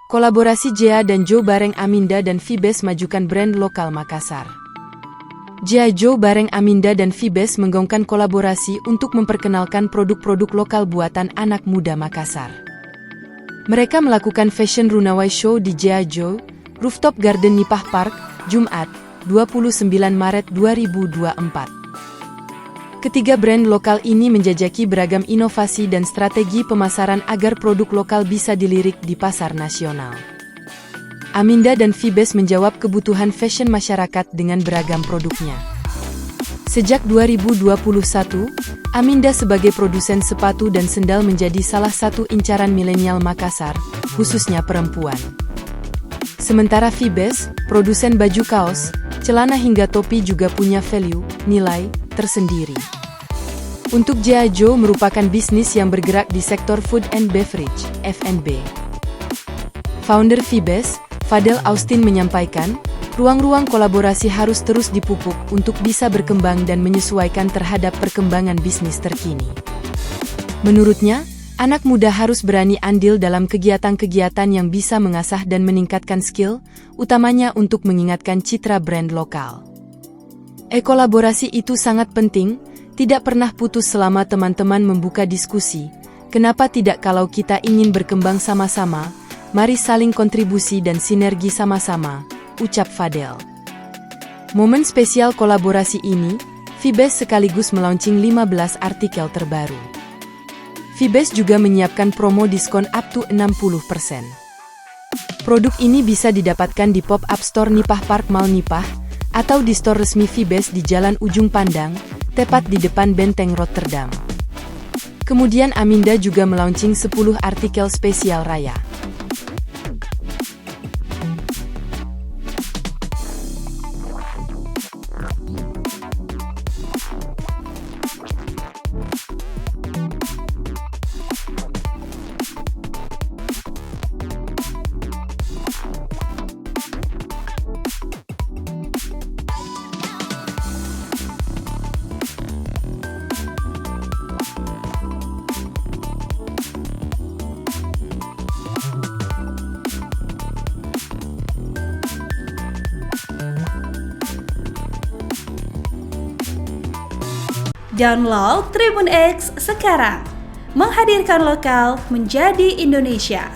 Kolaborasi Jea dan Joe bareng Aminda dan Vibes majukan brand lokal Makassar. Jea Joe bareng Aminda dan Vibes menggaungkan kolaborasi untuk memperkenalkan produk-produk lokal buatan anak muda Makassar. Mereka melakukan Fashion Runaway Show di Jea Joe Rooftop Garden Nipah Park, Jumat, 29 Maret 2024. Ketiga brand lokal ini menjajaki beragam inovasi dan strategi pemasaran agar produk lokal bisa dilirik di pasar nasional. Aminda dan Vibes menjawab kebutuhan fashion masyarakat dengan beragam produknya. Sejak 2021, Aminda sebagai produsen sepatu dan sendal menjadi salah satu incaran milenial Makassar, khususnya perempuan. Sementara Vibes, produsen baju kaos, celana hingga topi juga punya value, nilai tersendiri. Untuk Jea Joe merupakan bisnis yang bergerak di sektor food and beverage, F&B. Founder Vibes, Fadel Austin menyampaikan, ruang-ruang kolaborasi harus terus dipupuk untuk bisa berkembang dan menyesuaikan terhadap perkembangan bisnis terkini. Menurutnya, anak muda harus berani andil dalam kegiatan-kegiatan yang bisa mengasah dan meningkatkan skill, utamanya untuk mengingatkan citra brand lokal. Kolaborasi itu sangat penting, tidak pernah putus selama teman-teman membuka diskusi. Kenapa tidak kalau kita ingin berkembang sama-sama, mari saling kontribusi dan sinergi sama-sama, ucap Fadel. Momen spesial kolaborasi ini, Vibes sekaligus melaunching 15 artikel terbaru. Vibes juga menyiapkan promo diskon up to 60%. Produk ini bisa didapatkan di pop-up store Nipah Park Mall Nipah, atau di store resmi Vibes di Jalan Ujung Pandang, tepat di depan Benteng Rotterdam. Kemudian Aminda juga melaunching 10 artikel spesial raya. Download Tribun X sekarang, menghadirkan lokal menjadi Indonesia.